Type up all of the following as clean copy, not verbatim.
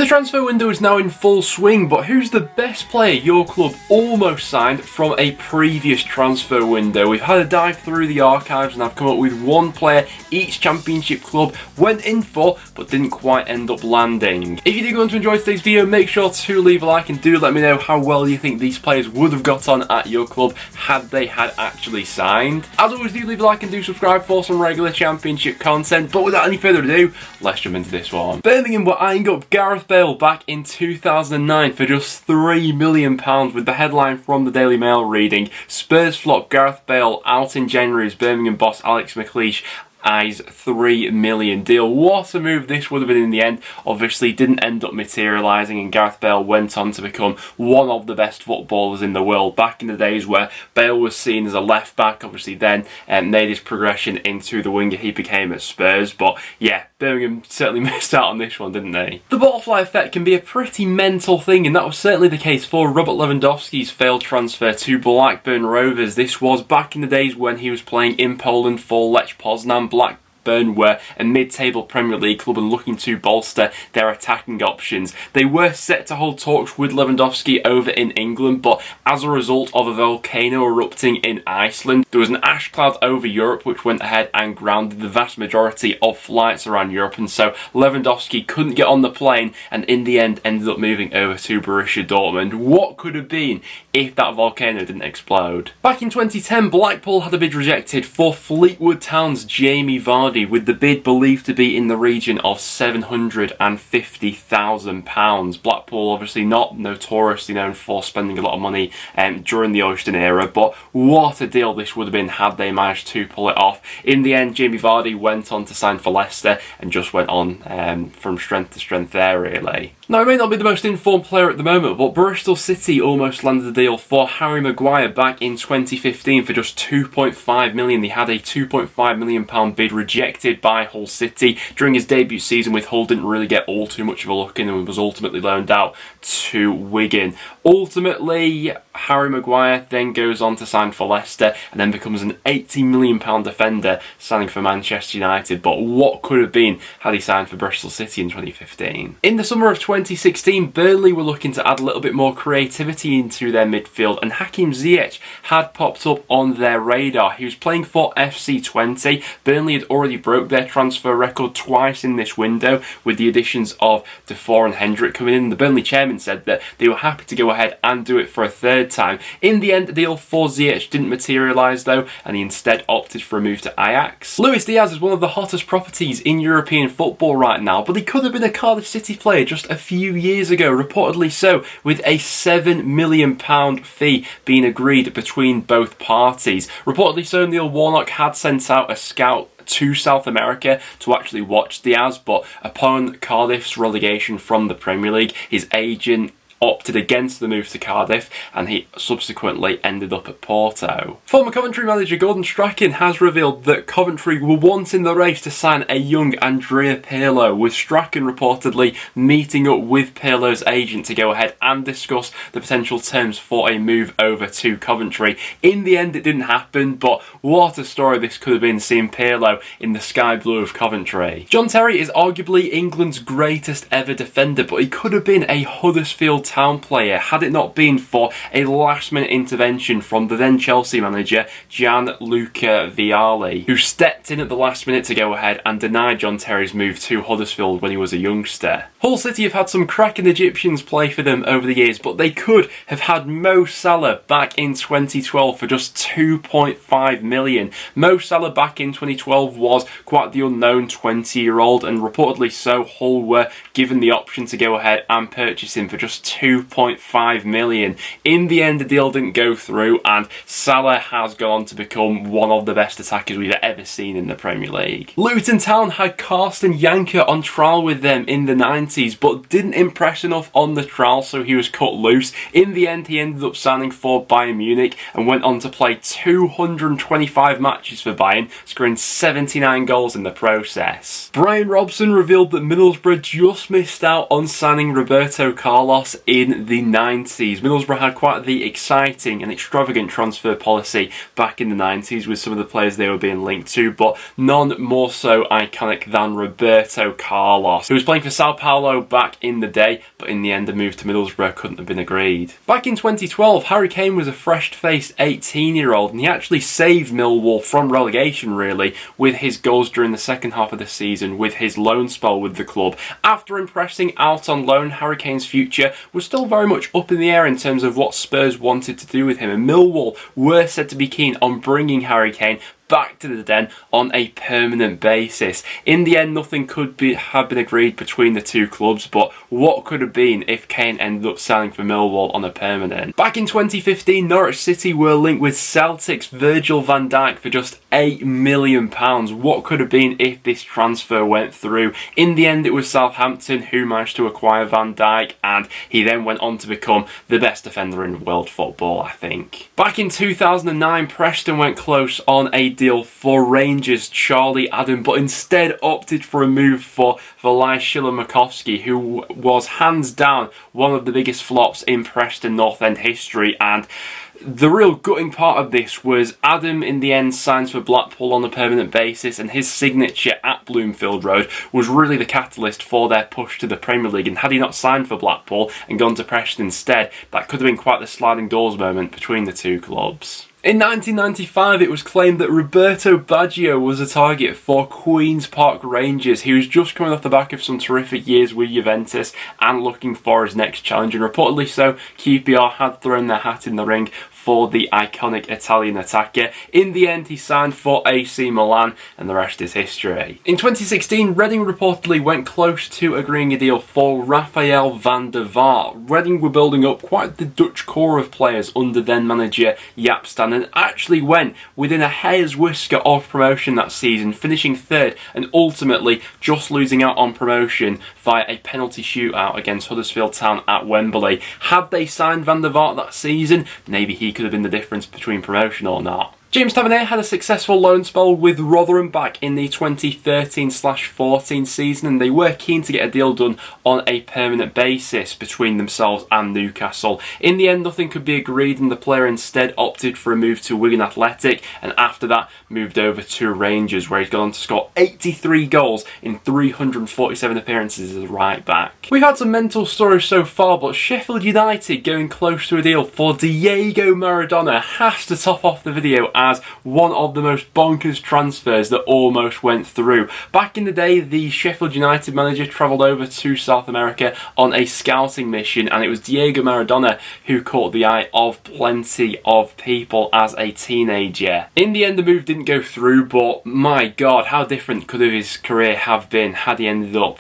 transfer window is now in full swing, but who's the best player your club almost signed from a previous transfer window? We've had a dive through the archives and I've come up with one player each championship club went in for but didn't quite end up landing. If you do go on to enjoy today's video, make sure to leave a like and do let me know how well you think these players would have got on at your club had they had actually signed. As always, do leave a like and do subscribe for some regular championship content, but without any further ado, let's jump into this one. Birmingham were eyeing up Gareth Bale back in 2009 for just £3 million, with the headline from the Daily Mail reading, Spurs flop Gareth Bale out in January as Birmingham boss Alex McLeish eyes £3 million deal. What a move this would have been in the end. Obviously didn't end up materialising, and Gareth Bale went on to become one of the best footballers in the world back in the days where Bale was seen as a left back. Obviously then made his progression into the winger he became at Spurs, but yeah, Birmingham certainly missed out on this one, didn't they? The butterfly effect can be a pretty mental thing, and that was certainly the case for Robert Lewandowski's failed transfer to Blackburn Rovers. This was back in the days when he was playing in Poland for Lech Poznan. Blackburn were a mid-table Premier League club and looking to bolster their attacking options. They were set to hold talks with Lewandowski over in England, but as a result of a volcano erupting in Iceland, there was an ash cloud over Europe which went ahead and grounded the vast majority of flights around Europe, and so Lewandowski couldn't get on the plane and in the end ended up moving over to Borussia Dortmund. What could have been if that volcano didn't explode? Back in 2010, Blackpool had a bid rejected for Fleetwood Town's Jamie Vardy, with the bid believed to be in the region of £750,000. Blackpool obviously not notoriously known for spending a lot of money during the Oyston era, but what a deal this would have been had they managed to pull it off. In the end, Jamie Vardy went on to sign for Leicester and just went on from strength to strength there, really. Now, he may not be the most informed player at the moment, but Bristol City almost landed a deal for Harry Maguire back in 2015 for just £2.5 million. They had a £2.5 million bid rejected by Hull City. During his debut season with Hull, didn't really get all too much of a look in and was ultimately loaned out to Wigan. Ultimately, Harry Maguire then goes on to sign for Leicester and then becomes an £80 million defender, signing for Manchester United. But what could have been had he signed for Bristol City in 2015? In the summer of 2016, Burnley were looking to add a little bit more creativity into their midfield, and Hakim Ziyech had popped up on their radar. He was playing for FC Twente. Burnley had already broke their transfer record twice in this window with the additions of Defoe and Hendrick coming in. The Burnley chairman said that they were happy to go ahead and do it for a third time. In the end, the deal for Ziyech didn't materialise though, and he instead opted for a move to Ajax. Luis Diaz is one of the hottest properties in European football right now, but he could have been a Cardiff City player just a few years ago, reportedly so, with a £7 million fee being agreed between both parties. Reportedly so, Neil Warnock had sent out a scout to South America to actually watch Diaz, but upon Cardiff's relegation from the Premier League, his agent opted against the move to Cardiff and he subsequently ended up at Porto. Former Coventry manager Gordon Strachan has revealed that Coventry were once in the race to sign a young Andrea Pirlo, with Strachan reportedly meeting up with Pirlo's agent to go ahead and discuss the potential terms for a move over to Coventry. In the end it didn't happen, but what a story this could have been, seeing Pirlo in the sky blue of Coventry. John Terry is arguably England's greatest ever defender, but he could have been a Huddersfield Town player had it not been for a last-minute intervention from the then Chelsea manager Gianluca Vialli, who stepped in at the last minute to go ahead and deny John Terry's move to Huddersfield when he was a youngster. Hull City have had some cracking Egyptians play for them over the years, but they could have had Mo Salah back in 2012 for just £2.5 million. Mo Salah back in 2012 was quite the unknown 20-year-old, and reportedly so, Hull were given the option to go ahead and purchase him for just £2.5 million. In the end, the deal didn't go through, and Salah has gone on to become one of the best attackers we've ever seen in the Premier League. Luton Town had Carsten Janker on trial with them in the 90s, but didn't impress enough on the trial, so he was cut loose. In the end, he ended up signing for Bayern Munich and went on to play 225 matches for Bayern, scoring 79 goals in the process. Brian Robson revealed that Middlesbrough just missed out on signing Roberto Carlos in the 90s. Middlesbrough had quite the exciting and extravagant transfer policy back in the 90s with some of the players they were being linked to, but none more so iconic than Roberto Carlos, who was playing for Sao Paulo back in the day, but in the end a move to Middlesbrough couldn't have been agreed. Back in 2012, Harry Kane was a fresh-faced 18-year-old, and he actually saved Millwall from relegation, really, with his goals during the second half of the season, with his loan spell with the club. After impressing out on loan, Harry Kane's future was still very much up in the air in terms of what Spurs wanted to do with him, and Millwall were said to be keen on bringing Harry Kane back to the Den on a permanent basis. In the end, nothing could have been agreed between the two clubs, but what could have been if Kane ended up signing for Millwall on a permanent? Back in 2015, Norwich City were linked with Celtic's Virgil van Dijk for just £8 million. What could have been if this transfer went through? In the end, it was Southampton who managed to acquire Van Dijk, and he then went on to become the best defender in world football, I think. Back in 2009, Preston went close on a deal for Rangers' Charlie Adam, but instead opted for a move for Valai Shilimakovsky, who was hands down one of the biggest flops in Preston North End history. And the real gutting part of this was Adam in the end signs for Blackpool on a permanent basis, and his signature at Bloomfield Road was really the catalyst for their push to the Premier League. And had he not signed for Blackpool and gone to Preston instead, that could have been quite the sliding doors moment between the two clubs. In 1995, it was claimed that Roberto Baggio was a target for Queen's Park Rangers. He was just coming off the back of some terrific years with Juventus and looking for his next challenge, and reportedly so, QPR had thrown their hat in the ring for the iconic Italian attacker. In the end, he signed for AC Milan, and the rest is history. In 2016, Reading reportedly went close to agreeing a deal for Rafael van der Vaart. Reading were building up quite the Dutch core of players under then manager Jaap Stam, and actually went within a hair's whisker of promotion that season, finishing third and ultimately just losing out on promotion via a penalty shootout against Huddersfield Town at Wembley. Had they signed Van der Vaart that season, maybe he could have been the difference between promotion or not. James Tavernier had a successful loan spell with Rotherham back in the 2013/14 season, and they were keen to get a deal done on a permanent basis between themselves and Newcastle. In the end, nothing could be agreed, and the player instead opted for a move to Wigan Athletic, and after that moved over to Rangers, where he's gone on to score 83 goals in 347 appearances as a right back. We've had some mental stories so far, but Sheffield United going close to a deal for Diego Maradona has to top off the video as one of the most bonkers transfers that almost went through. Back in the day, the Sheffield United manager travelled over to South America on a scouting mission, and it was Diego Maradona who caught the eye of plenty of people as a teenager. In the end, the move didn't go through, but my God, how different could his career have been had he ended up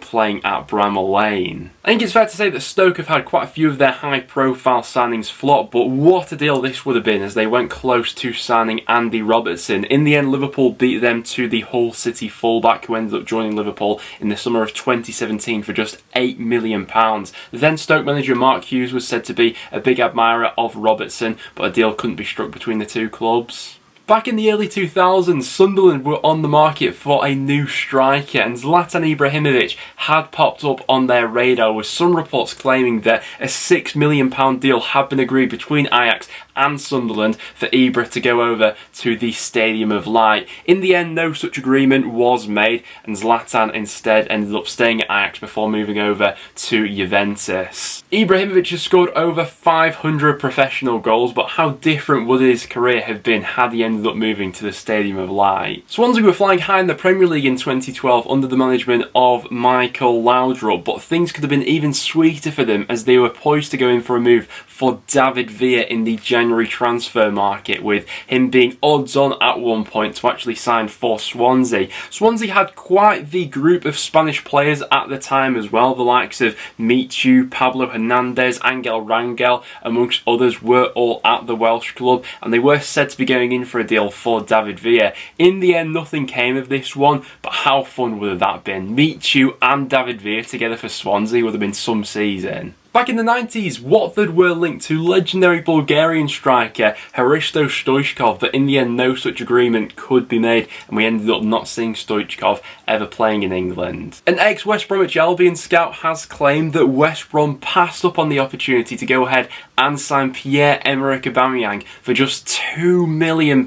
playing at Bramall Lane. I think it's fair to say that Stoke have had quite a few of their high-profile signings flop, but what a deal this would have been as they went close to signing Andy Robertson. In the end, Liverpool beat them to the Hull City fullback, who ended up joining Liverpool in the summer of 2017 for just £8 million. The then Stoke manager Mark Hughes was said to be a big admirer of Robertson, but a deal couldn't be struck between the two clubs. Back in the early 2000s, Sunderland were on the market for a new striker, and Zlatan Ibrahimovic had popped up on their radar, with some reports claiming that a £6 million deal had been agreed between Ajax and Sunderland for Ibra to go over to the Stadium of Light. In the end, no such agreement was made, and Zlatan instead ended up staying at Ajax before moving over to Juventus. Ibrahimovic has scored over 500 professional goals, but how different would his career have been had he ended up moving to the Stadium of Light? Swansea were flying high in the Premier League in 2012 under the management of Michael Laudrup, but things could have been even sweeter for them as they were poised to go in for a move for David Villa in the January transfer market, with him being odds on at one point to actually sign for Swansea. Swansea had quite the group of Spanish players at the time as well. The likes of Michu, Pablo Hernandez, Angel Rangel, amongst others, were all at the Welsh club, and they were said to be going in for a deal for David Villa. In the end, nothing came of this one, but how fun would have that been? Michu and David Villa together for Swansea would have been some season. Back in the 90s, Watford were linked to legendary Bulgarian striker Hristo Stoichkov, but in the end no such agreement could be made, and we ended up not seeing Stoichkov ever playing in England. An ex-West Bromwich Albion scout has claimed that West Brom passed up on the opportunity to go ahead and sign Pierre-Emerick Aubameyang for just £2 million.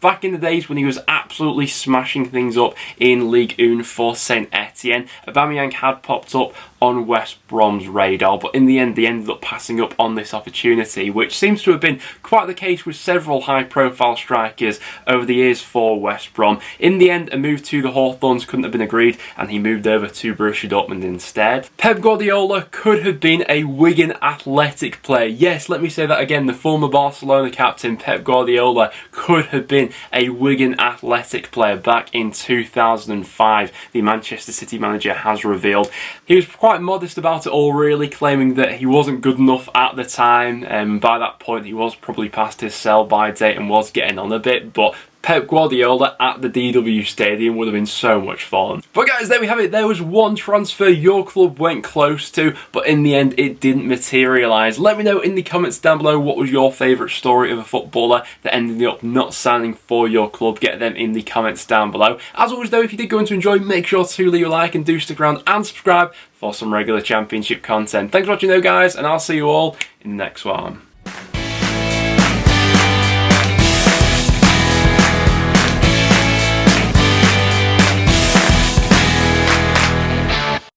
Back in the days when he was absolutely smashing things up in Ligue 1 for Saint Etienne, Aubameyang had popped up on West Brom's radar, but in the end they ended up passing up on this opportunity, which seems to have been quite the case with several high-profile strikers over the years for West Brom. In the end, a move to the Hawthorns couldn't have been agreed, and he moved over to Borussia Dortmund instead. Pep Guardiola could have been a Wigan Athletic player. Yes, let me say that again, the former Barcelona captain Pep Guardiola could have been a Wigan Athletic player back in 2005, the Manchester City manager has revealed. He was quite modest about it all, really, claiming that he wasn't good enough at the time, and by that point he was probably past his sell-by date and was getting on a bit, but Pep Guardiola at the DW Stadium would have been so much fun. But guys, there we have it. There was one transfer your club went close to, but in the end it didn't materialise. Let me know in the comments down below what was your favourite story of a footballer that ended up not signing for your club. Get them in the comments down below. As always though, if you did go on to enjoy, make sure to leave a like and do stick around and subscribe for some regular Championship content. Thanks for watching though guys, and I'll see you all in the next one.